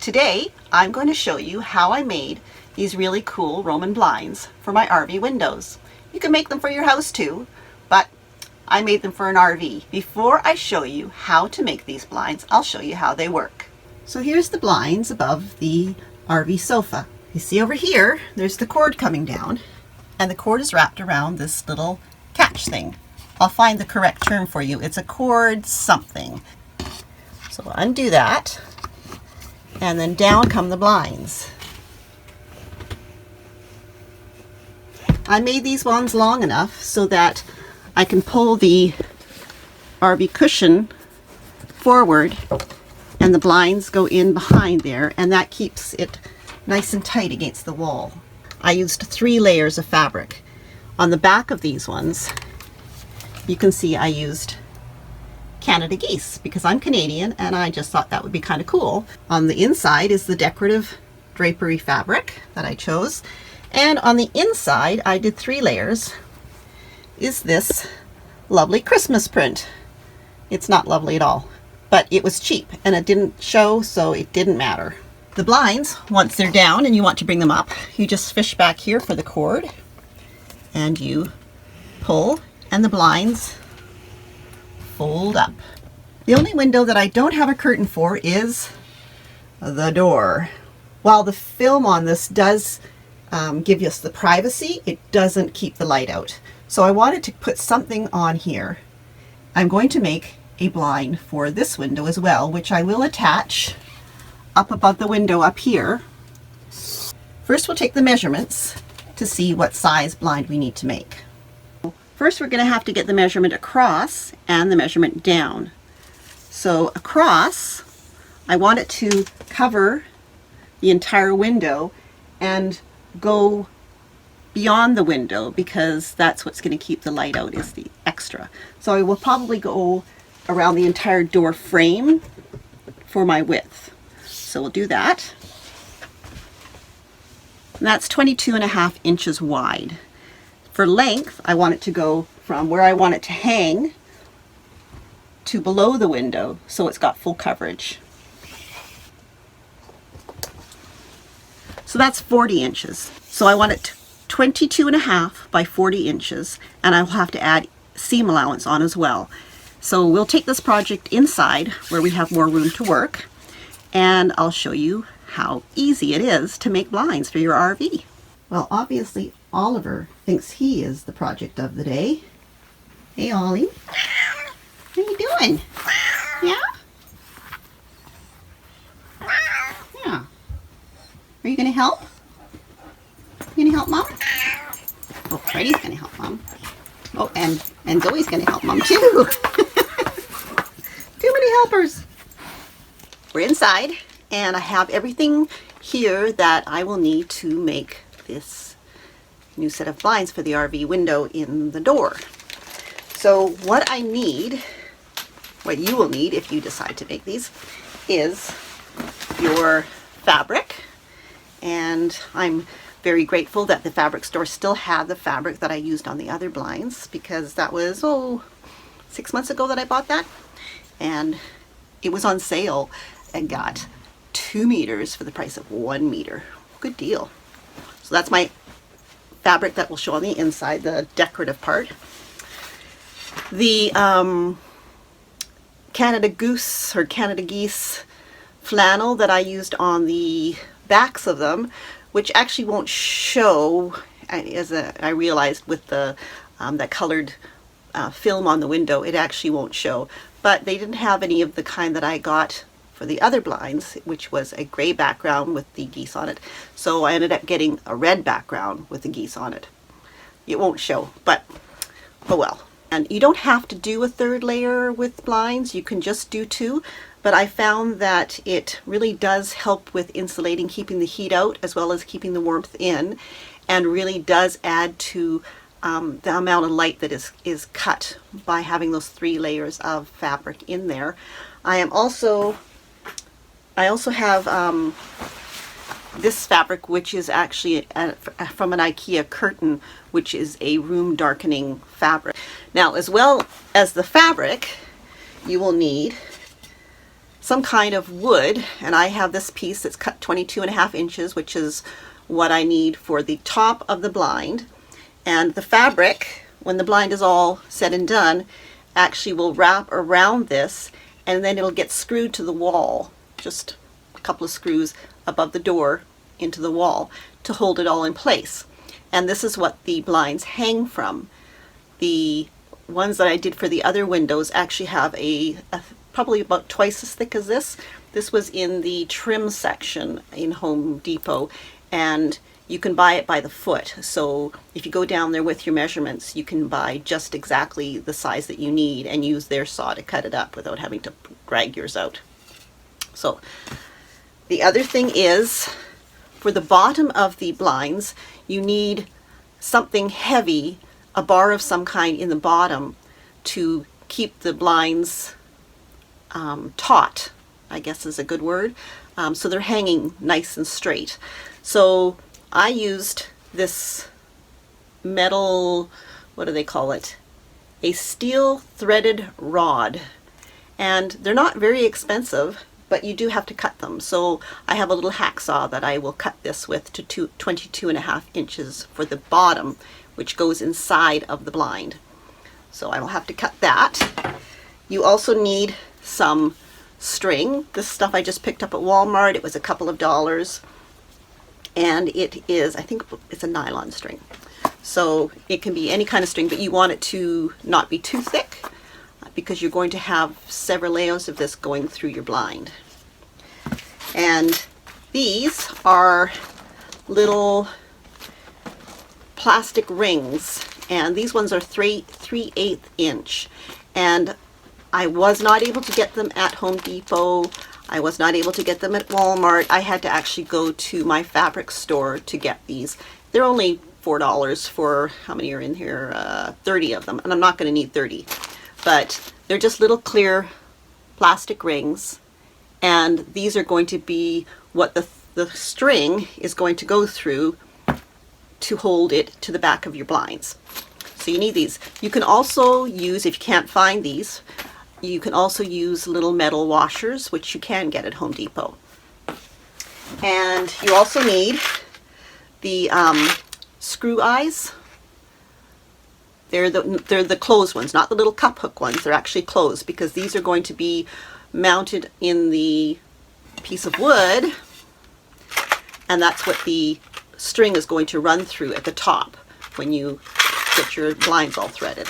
Today I'm going to show you how I made these really cool Roman blinds for my RV windows. You can make them for your house too, but I made them for an RV. Before I show you how to make these blinds, I'll show you how they work. So here's the blinds above the RV sofa. You see over here, there's the cord coming down, and the cord is wrapped around this little catch thing. I'll find the correct term for you. It's a cord something. So we'll undo that, and then down come the blinds. I made these ones long enough so that I can pull the RV cushion forward and the blinds go in behind there, and that keeps it nice and tight against the wall. I used 3 layers of fabric. On the back of these ones, you can see I used Canada geese because I'm Canadian and I just thought that would be kind of cool. On the inside is the decorative drapery fabric that I chose, and on the inside I did 3 layers is this lovely Christmas print. It's not lovely at all, but it was cheap and it didn't show, so it didn't matter. The blinds, once they're down and you want to bring them up, you just fish back here for the cord and you pull, and the blinds fold up. The only window that I don't have a curtain for is the door. While the film on this does give us the privacy, it doesn't keep the light out. So I wanted to put something on here. I'm going to make a blind for this window as well, which I will attach up above the window up here. First we'll take the measurements to see what size blind we need to make. First we're going to have to get the measurement across and the measurement down. So across, I want it to cover the entire window and go beyond the window because that's what's going to keep the light out, is the extra. So I will probably go around the entire door frame for my width. So we'll do that. And that's 22.5 inches wide. For length, I want it to go from where I want it to hang to below the window so it's got full coverage. So that's 40 inches. So I want it 22.5 by 40 inches, and I'll have to add seam allowance on as well. So we'll take this project inside where we have more room to work, and I'll show you how easy it is to make blinds for your RV. Well, obviously Oliver thinks he is the project of the day. Hey Ollie, what are you doing? Yeah? Yeah. Are you going to help? You going to help Mom? Oh, Freddie's going to help Mom. Oh, and Zoe's going to help Mom too. Too many helpers. We're inside, and I have everything here that I will need to make this new set of blinds for the RV window in the door. So what I need, what you will need if you decide to make these, is your fabric. And I'm very grateful that the fabric store still had the fabric that I used on the other blinds, because that was 6 months ago that I bought that, and it was on sale and got 2 meters for the price of 1 meter. Good deal. So that's my fabric that will show on the inside, the decorative part. The Canada Goose or Canada Geese flannel that I used on the backs of them, which actually won't show, as I realized with the that colored film on the window, it actually won't show. But they didn't have any of the kind that I got for the other blinds, which was a gray background with the geese on it. So I ended up getting a red background with the geese on it. It won't show, but oh well. And you don't have to do a 3rd layer with blinds, you can just do 2. But I found that it really does help with insulating, keeping the heat out as well as keeping the warmth in, and really does add to the amount of light that is cut by having those 3 layers of fabric in there. I also have this fabric, which is actually from an IKEA curtain, which is a room darkening fabric. Now, as well as the fabric, you will need some kind of wood, and I have this piece that's cut 22.5 inches, which is what I need for the top of the blind. And the fabric, when the blind is all said and done, actually will wrap around this, and then it'll get screwed to the wall, just a couple of screws above the door into the wall to hold it all in place. And this is what the blinds hang from. The ones that I did for the other windows actually have a probably about twice as thick as this. This was in the trim section in Home Depot, and you can buy it by the foot. So if you go down there with your measurements, you can buy just exactly the size that you need and use their saw to cut it up without having to drag yours out. So the other thing is, for the bottom of the blinds, you need something heavy, a bar of some kind in the bottom, to keep the blinds taut, I guess is a good word. So they're hanging nice and straight. So I used this metal, what do they call it? A steel threaded rod. And they're not very expensive, but you do have to cut them. So I have a little hacksaw that I will cut this with to 22.5 inches for the bottom, which goes inside of the blind. So I will have to cut that. You also need some string. This stuff I just picked up at Walmart. It was a couple of dollars. And it is, I think it's a nylon string. So it can be any kind of string, but you want it to not be too thick because you're going to have several layers of this going through your blind. And these are little plastic rings, and these ones are 3/8 inch. And I was not able to get them at Home Depot. I was not able to get them at Walmart. I had to actually go to my fabric store to get these. They're only $4 for, how many are in here? 30 of them, and I'm not going to need 30. But they're just little clear plastic rings, and these are going to be what the string is going to go through to hold it to the back of your blinds. So you need these. You can also use, if you can't find these, you can also use little metal washers, which you can get at Home Depot. And you also need the screw eyes. They're the closed ones, not the little cup hook ones. They're actually closed, because these are going to be mounted in the piece of wood, and that's what the string is going to run through at the top when you get your blinds all threaded.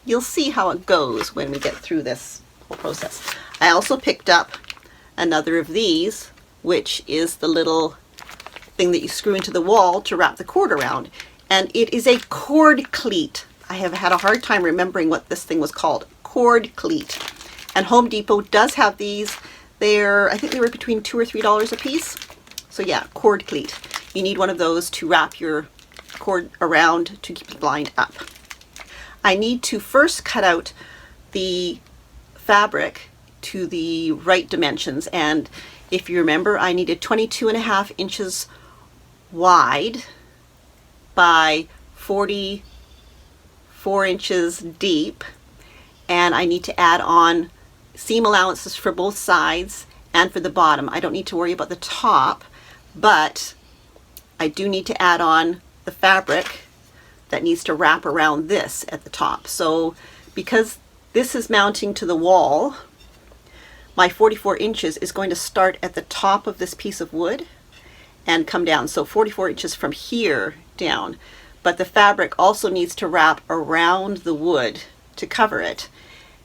You'll see how it goes when we get through this whole process. I also picked up another of these, which is the little thing that you screw into the wall to wrap the cord around, and it is a cord cleat. I have had a hard time remembering what this thing was called. Cord cleat. And Home Depot does have these. I think they were between $2 or $3 a piece. So yeah, cord cleat. You need one of those to wrap your cord around to keep the blind up. I need to first cut out the fabric to the right dimensions, and if you remember, I needed 22.5 inches wide by 44 inches deep, and I need to add on seam allowances for both sides and for the bottom. I don't need to worry about the top, but I do need to add on the fabric that needs to wrap around this at the top. So because this is mounting to the wall, my 44 inches is going to start at the top of this piece of wood and come down. So 44 inches from here down. But the fabric also needs to wrap around the wood to cover it.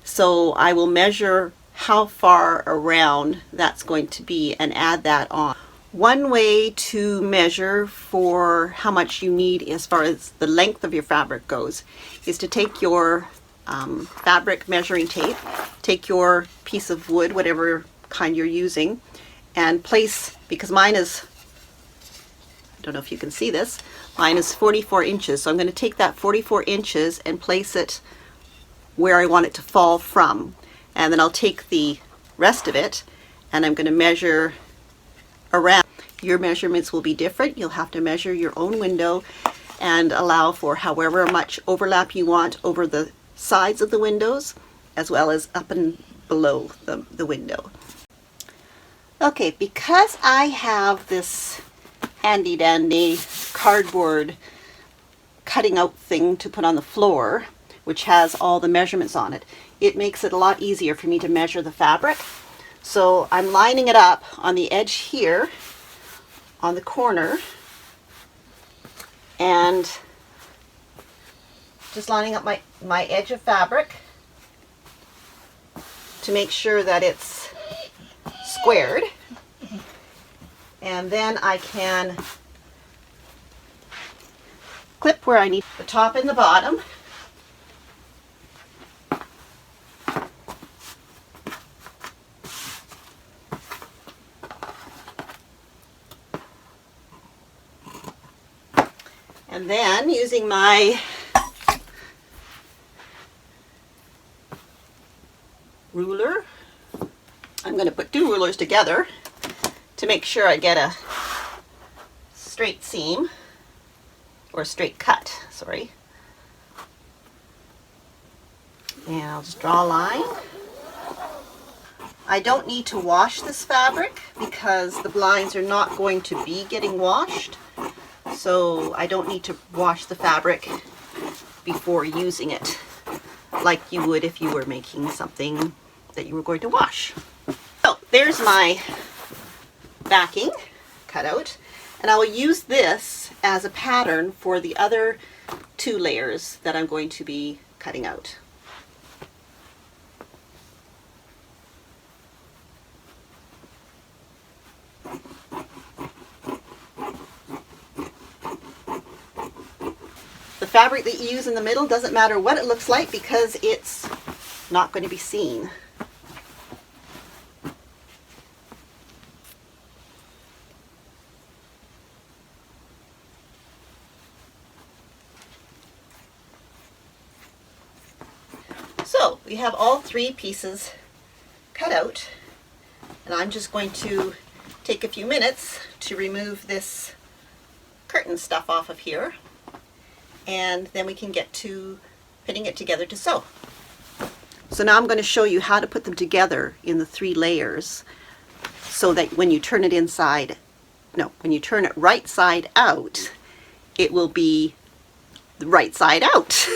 So I will measure how far around that's going to be and add that on. One way to measure for how much you need as far as the length of your fabric goes is to take your fabric measuring tape, take your piece of wood, whatever kind you're using, and place, because mine is, I don't know if you can see this, mine is 44 inches. So I'm going to take that 44 inches and place it where I want it to fall from. And then I'll take the rest of it and I'm going to measure around. Your measurements will be different. You'll have to measure your own window and allow for however much overlap you want over the sides of the windows, as well as up and below the window. Okay, because I have this handy dandy cardboard cutting out thing to put on the floor, which has all the measurements on it, it makes it a lot easier for me to measure the fabric. So I'm lining it up on the edge here, on the corner, and just lining up my edge of fabric to make sure that it's squared. And then I can clip where I need the top and the bottom. And then using my ruler, I'm going to put two rulers together to make sure I get a straight seam, or a straight cut, sorry. And I'll just draw a line. I don't need to wash this fabric because the blinds are not going to be getting washed. So I don't need to wash the fabric before using it like you would if you were making something that you were going to wash. So there's my backing cut out, and I will use this as a pattern for the other two layers that I'm going to be cutting out. The fabric that you use in the middle doesn't matter what it looks like because it's not going to be seen. So we have all three pieces cut out, and I'm just going to take a few minutes to remove this curtain stuff off of here, and then we can get to putting it together to sew. So now I'm going to show you how to put them together in the three layers so that when you turn it when you turn it right side out, it will be the right side out.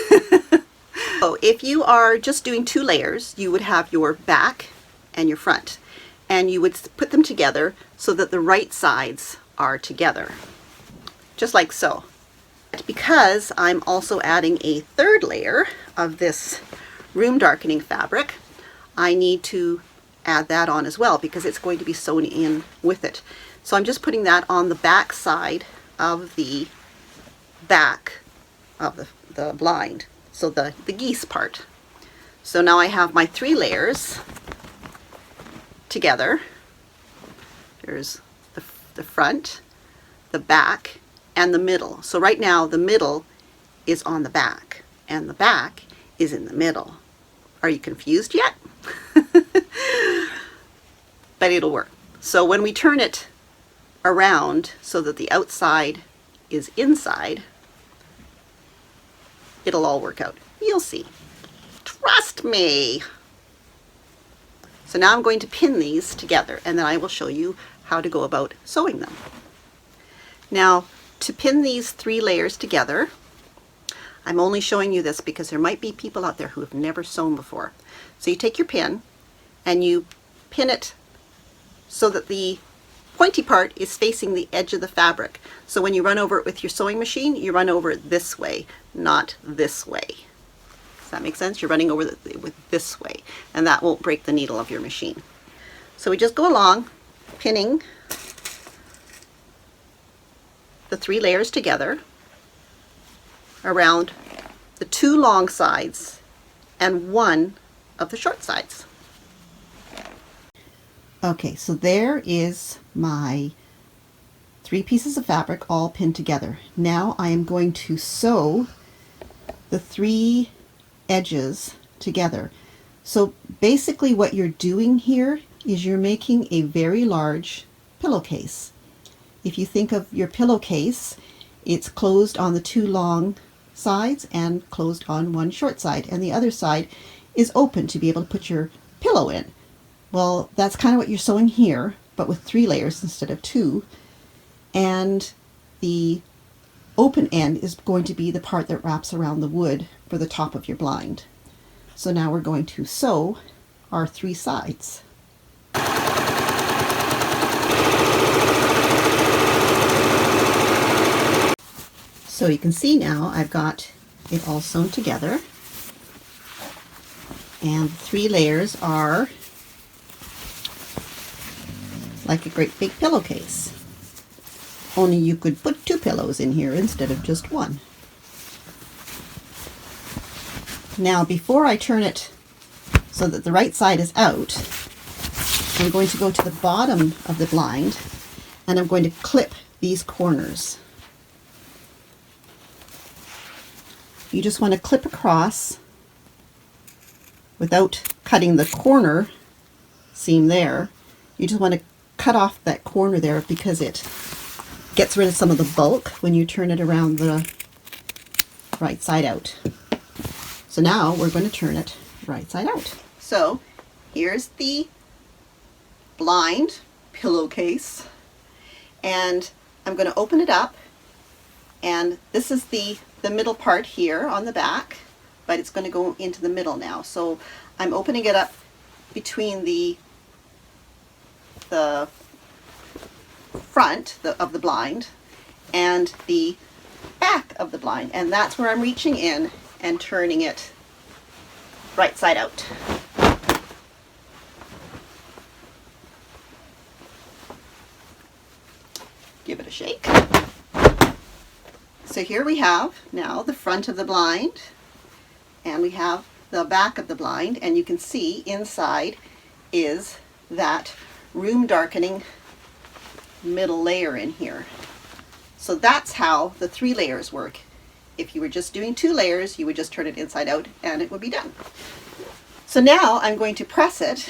So if you are just doing two layers, you would have your back and your front, and you would put them together so that the right sides are together, just like so. Because I'm also adding a third layer of this room darkening fabric, I need to add that on as well because it's going to be sewn in with it. So I'm just putting that on the back side of the back of the blind, so the geese part. So now I have my three layers together. There's the front, the back, and the middle. So right now the middle is on the back and the back is in the middle. Are you confused yet? But it'll work. So when we turn it around so that the outside is inside, it'll all work out. You'll see. Trust me. So now I'm going to pin these together, and then I will show you how to go about sewing them. Now, to pin these three layers together, I'm only showing you this because there might be people out there who have never sewn before. So you take your pin and you pin it so that the pointy part is facing the edge of the fabric. So when you run over it with your sewing machine, you run over it this way, not this way. Does that make sense? You're running over with this way, and that won't break the needle of your machine. So we just go along, pinning the three layers together around the two long sides and one of the short sides. Okay, so there is my three pieces of fabric all pinned together. Now I am going to sew the three edges together. So basically what you're doing here is you're making a very large pillowcase. If you think of your pillowcase, it's closed on the two long sides and closed on one short side, and the other side is open to be able to put your pillow in. Well, that's kind of what you're sewing here, but with 3 layers instead of 2. And the open end is going to be the part that wraps around the wood for the top of your blind. So now we're going to sew our 3 sides. So you can see now I've got it all sewn together, and 3 layers are like a great big pillowcase. Only you could put 2 pillows in here instead of just 1. Now before I turn it so that the right side is out, I'm going to go to the bottom of the blind and I'm going to clip these corners. You just want to clip across without cutting the corner seam there. You just want to cut off that corner there because it gets rid of some of the bulk when you turn it around the right side out. So now we're going to turn it right side out. So here's the blind pillowcase, and I'm going to open it up, and this is the middle part here on the back, but it's going to go into the middle now. So I'm opening it up between the front of the blind and the back of the blind, and that's where I'm reaching in and turning it right side out. Give it a shake. So here we have now the front of the blind, and we have the back of the blind, and you can see inside is that room darkening middle layer in here. So that's how the 3 layers work. If you were just doing 2 layers, you would just turn it inside out and it would be done. So now I'm going to press it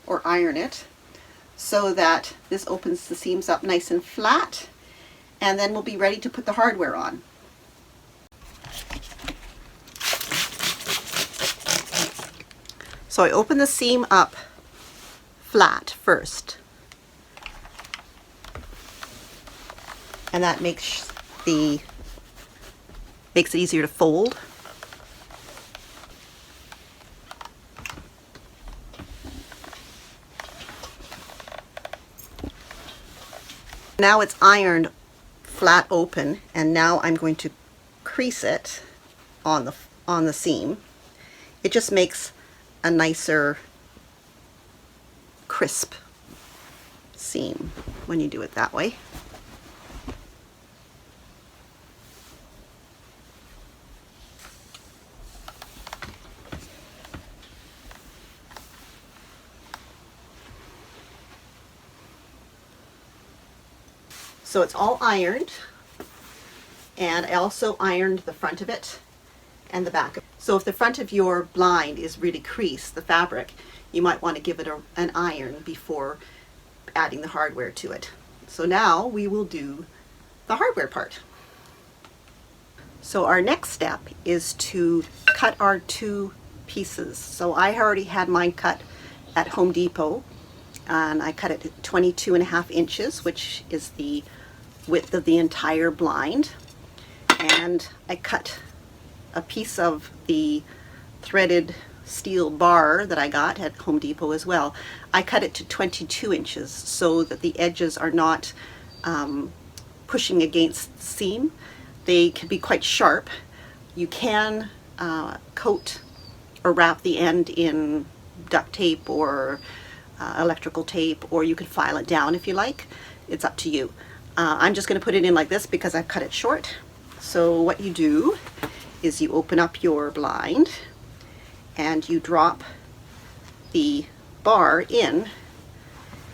or iron it so that this opens the seams up nice and flat, and then we'll be ready to put the hardware on. So I open the seam up flat first, and that makes it easier to fold. Now it's ironed flat open, and now I'm going to crease it on the seam. It just makes a nicer crisp seam when you do it that way. So it's all ironed, and I also ironed the front of it and the back. So if the front of your blind is really creased, the fabric, you might want to give it an iron before adding the hardware to it. So now we will do the hardware part. So our next step is to cut our 2 pieces. So I already had mine cut at Home Depot, and I cut it at 22.5 inches, which is the width of the entire blind. And I cut a piece of the threaded steel bar that I got at Home Depot as well. I cut it to 22 inches so that the edges are not pushing against the seam. They can be quite sharp. You can coat or wrap the end in duct tape or electrical tape, or you can file it down if you like. It's up to you. I'm just going to put it in like this because I've cut it short. So what you do is you open up your blind and you drop the bar in,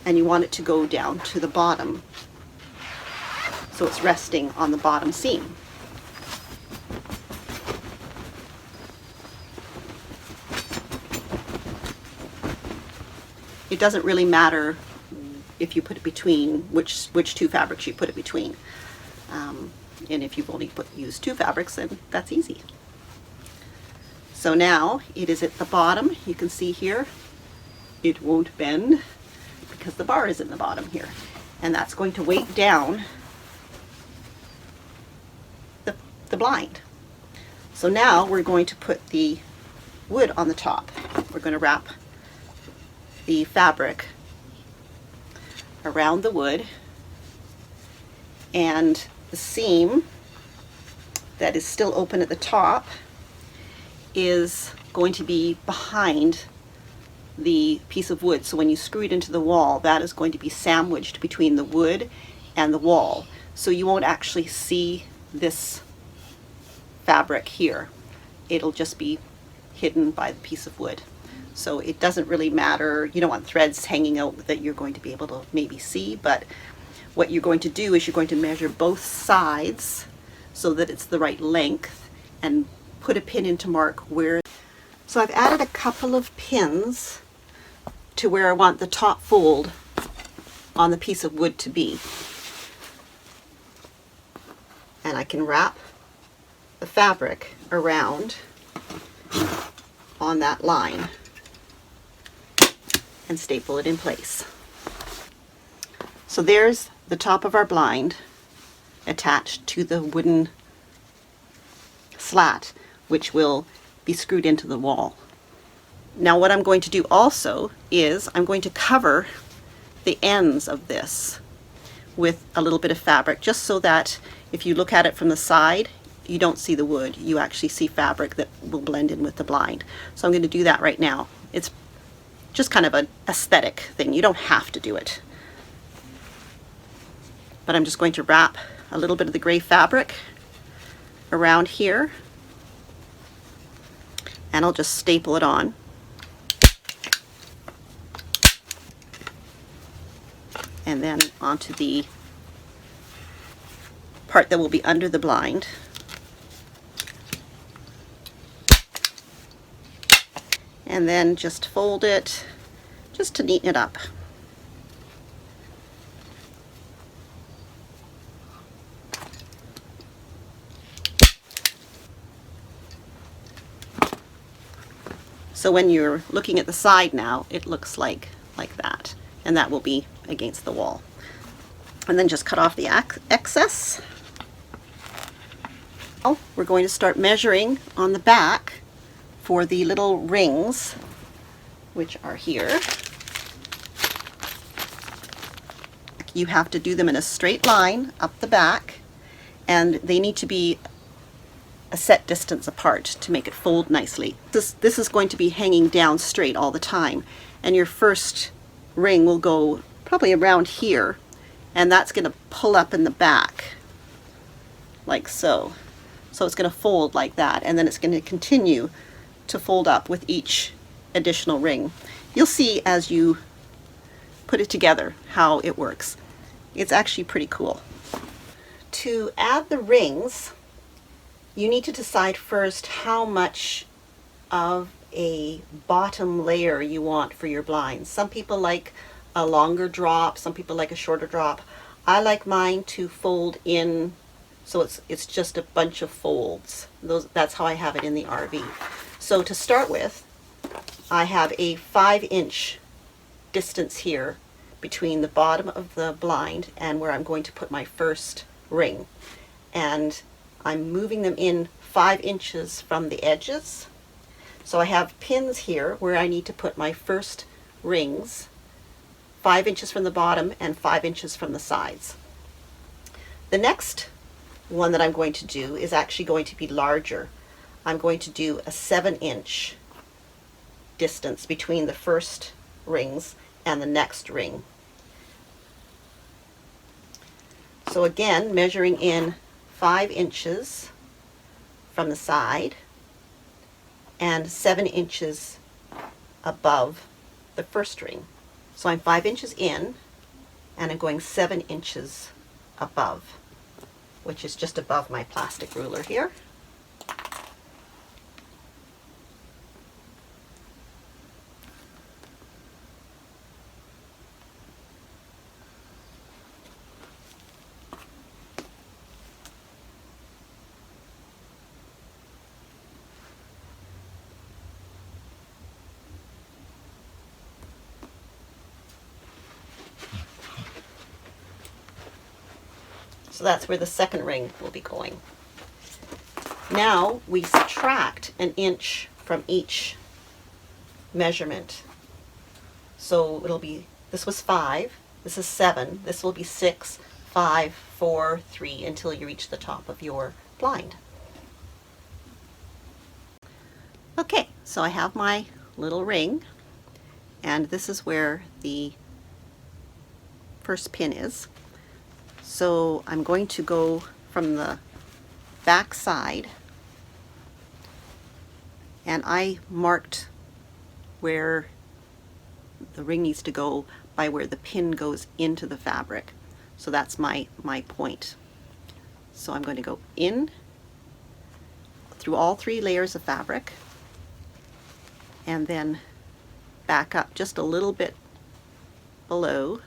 and you want it to go down to the bottom so it's resting on the bottom seam. It doesn't really matter if you put it between which 2 fabrics you put it between. And if you've only used 2 fabrics, then that's easy. So now it is at the bottom. You can see here, it won't bend. because the bar is in the bottom here. And that's going to weight down the blind. So now we're going to put the wood on the top. We're going to wrap the fabric around the wood, and the seam that is still open at the top is going to be behind the piece of wood. So when you screw it into the wall, that is going to be sandwiched between the wood and the wall. So you won't actually see this fabric here. It'll just be hidden by the piece of wood. So it doesn't really matter. You don't want threads hanging out that you're going to be able to maybe see, but what you're going to do is you're going to measure both sides so that it's the right length and put a pin in to mark where. So I've added a couple of pins to where I want the top fold on the piece of wood to be. And I can wrap the fabric around on that line and staple it in place. So there's the top of our blind attached to the wooden slat, which will be screwed into the wall. Now what I'm going to do also is I'm going to cover the ends of this with a little bit of fabric, just so that if you look at it from the side, you don't see the wood. You actually see fabric that will blend in with the blind. So I'm going to do that right now. It's just kind of an aesthetic thing. You don't have to do it. But I'm just going to wrap a little bit of the gray fabric around here, and I'll just staple it on. And then onto the part that will be under the blind. And then just fold it just to neaten it up. So when you're looking at the side now, it looks like that, and that will be against the wall. And then just cut off the excess. Oh, we're going to start measuring on the back for the little rings, which are here. You have to do them in a straight line up the back, and they need to be a set distance apart to make it fold nicely. This is going to be hanging down straight all the time, and your first ring will go probably around here, and that's going to pull up in the back like so. So it's going to fold like that, and then it's going to continue to fold up with each additional ring. You'll see as you put it together how it works. It's actually pretty cool. To add the rings, you need to decide first how much of a bottom layer you want for your blinds. Some people like a longer drop, some people like a shorter drop. I like mine to fold in, so it's just a bunch of folds. That's how I have it in the RV. So to start with, I have a 5-inch distance here between the bottom of the blind and where I'm going to put my first ring. And I'm moving them in 5 inches from the edges. So I have pins here where I need to put my first rings, 5 inches from the bottom and 5 inches from the sides. The next one that I'm going to do is actually going to be larger. I'm going to do a 7-inch distance between the first rings and the next ring. So again, measuring in 5 inches from the side and 7 inches above the first ring. So I'm 5 inches in, and I'm going 7 inches above, which is just above my plastic ruler here. So that's where the second ring will be going. Now we subtract an inch from each measurement. So it'll be, this was 5, this is 7, this will be 6, 5, 4, 3, until you reach the top of your blind. Okay, so I have my little ring, and this is where the first pin is. So I'm going to go from the back side, and I marked where the ring needs to go by where the pin goes into the fabric. So that's my point. So I'm going to go in through all 3 layers of fabric, and then back up just a little bit below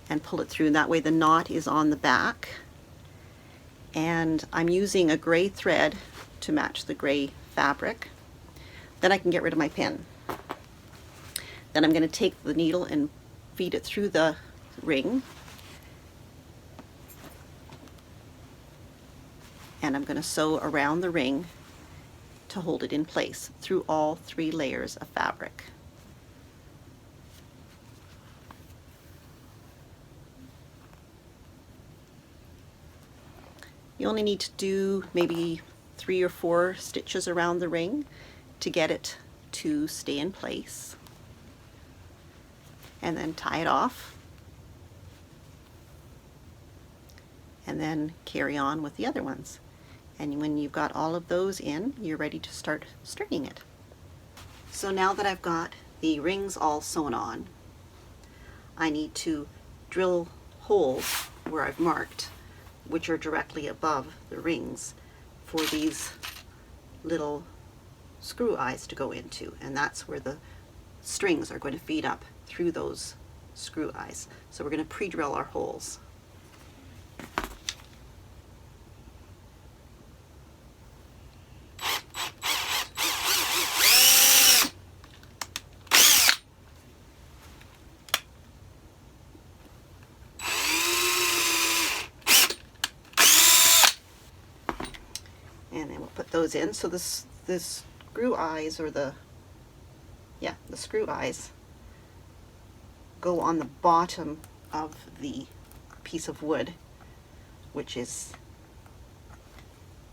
and pull it through, and that way the knot is on the back. And I'm using a gray thread to match the gray fabric. Then I can get rid of my pin. Then I'm going to take the needle and feed it through the ring, and I'm going to sew around the ring to hold it in place through all 3 layers of fabric. You only need to do maybe 3 or 4 stitches around the ring to get it to stay in place, and then tie it off, and then carry on with the other ones. And when you've got all of those in, you're ready to start stringing it. So now that I've got the rings all sewn on, I need to drill holes where I've marked, which are directly above the rings, for these little screw eyes to go into, and that's where the strings are going to feed up through those screw eyes. So we're going to pre-drill our holes. And then we'll put those in. So this screw eyes, or the screw eyes, go on the bottom of the piece of wood, which is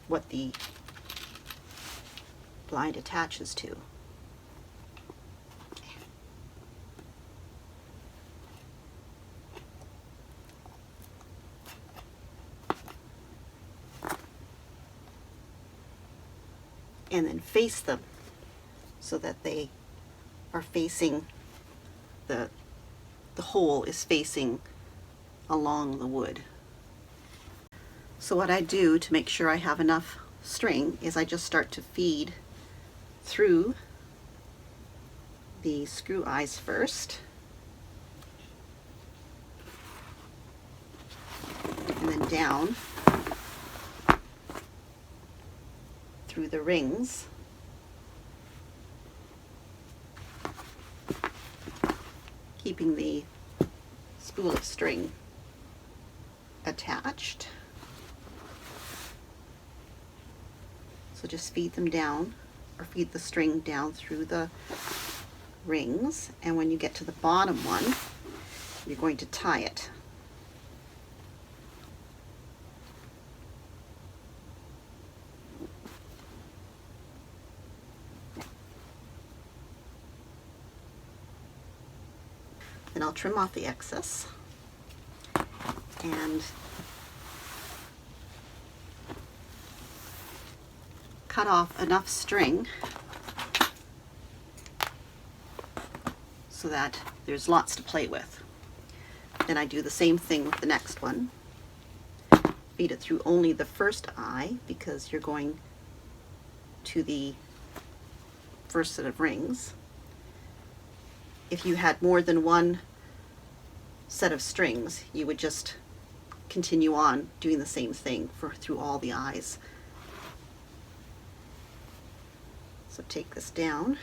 what the blind attaches to. And then face them so that they are facing, the hole is facing along the wood. So what I do to make sure I have enough string is I just start to feed through the screw eyes first, and then down through the rings, keeping the spool of string attached. So just feed them down, or feed the string down through the rings, and when you get to the bottom one, you're going to tie it. Then I'll trim off the excess and cut off enough string so that there's lots to play with. Then I do the same thing with the next one. Feed it through only the first eye, because you're going to the first set of rings. If you had more than one set of strings, you would just continue on doing the same thing through all the eyes. So take this down.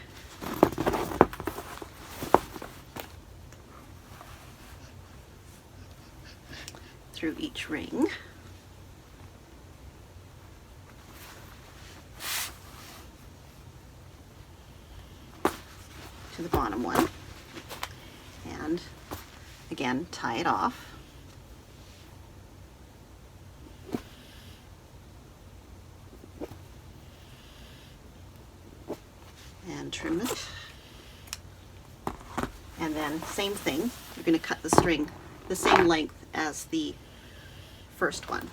through each ring. To the bottom one, and again tie it off. And trim it. And then same thing, you're going to cut the string the same length as the first one.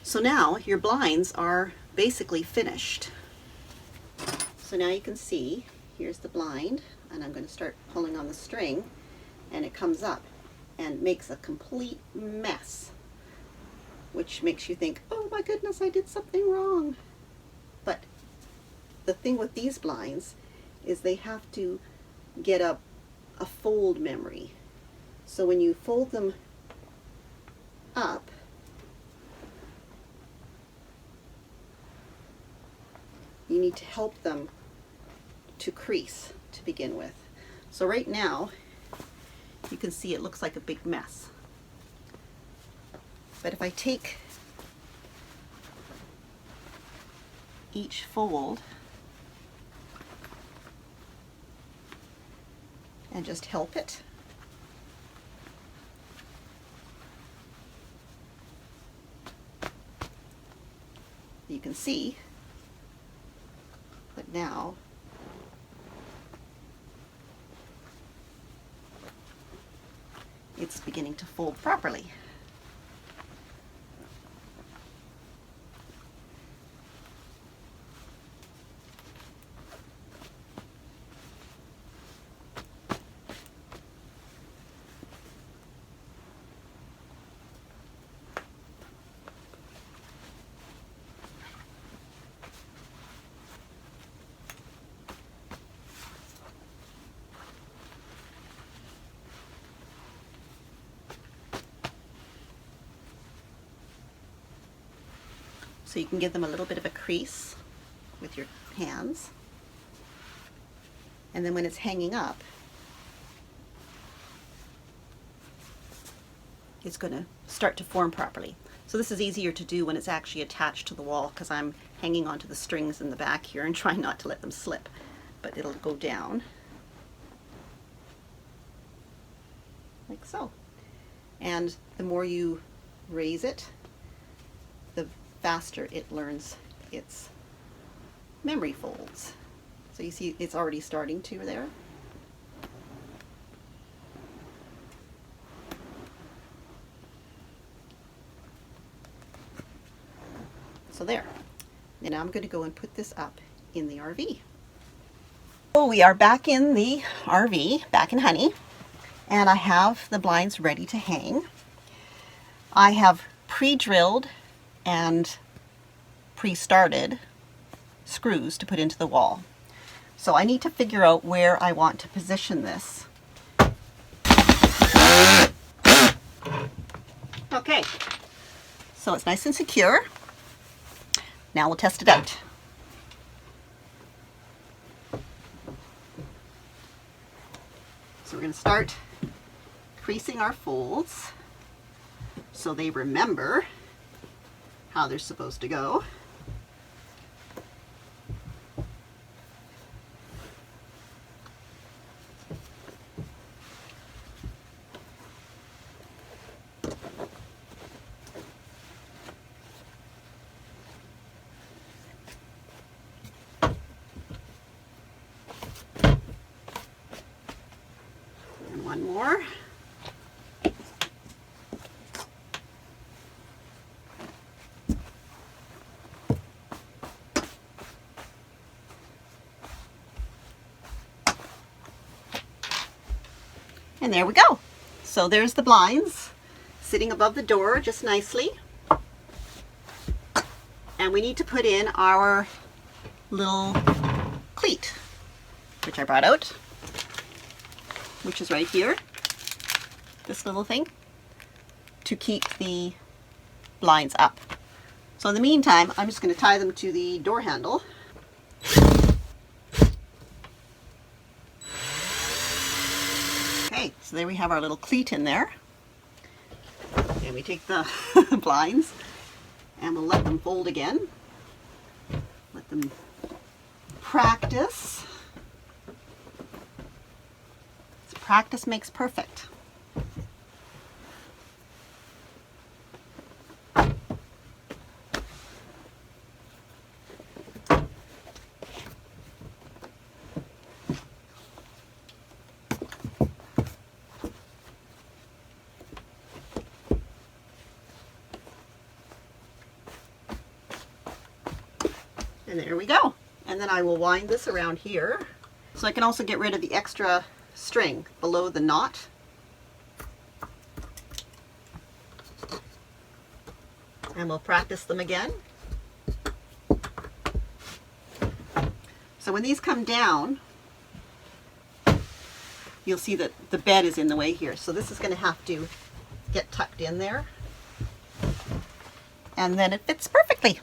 So now your blinds are basically finished. So now you can see, here's the blind, and I'm going to start pulling on the string, and it comes up and makes a complete mess, which makes you think, oh my goodness, I did something wrong. But the thing with these blinds is they have to get a fold memory. So when you fold them up, you need to help them to crease to begin with. So right now, you can see it looks like a big mess. But if I take each fold and just help it, you can see that now it's beginning to fold properly. So you can give them a little bit of a crease with your hands. And then when it's hanging up, it's going to start to form properly. So this is easier to do when it's actually attached to the wall, because I'm hanging onto the strings in the back here and trying not to let them slip. But it'll go down like so. And the more you raise it, the faster it learns its memory folds. So you see it's already starting to there. So there. And now I'm going to go and put this up in the RV. So we are back in the RV, back in Honey, and I have the blinds ready to hang. I have pre-drilled and pre-started screws to put into the wall. So I need to figure out where I want to position this. Okay, so it's nice and secure. Now we'll test it out. So we're going to start creasing our folds so they remember how they're supposed to go. And one more. And there we go. So there's the blinds sitting above the door just nicely. And we need to put in our little cleat, which I brought out, which is right here, this little thing, to keep the blinds up. So in the meantime, I'm just going to tie them to the door handle. Okay, so there we have our little cleat in there. And we take the blinds and we'll let them fold again. Let them practice. So practice makes perfect. And there we go. And then I will wind this around here. So I can also get rid of the extra string below the knot. And we'll practice them again. So when these come down, you'll see that the bed is in the way here. So this is going to have to get tucked in there. And then it fits perfectly.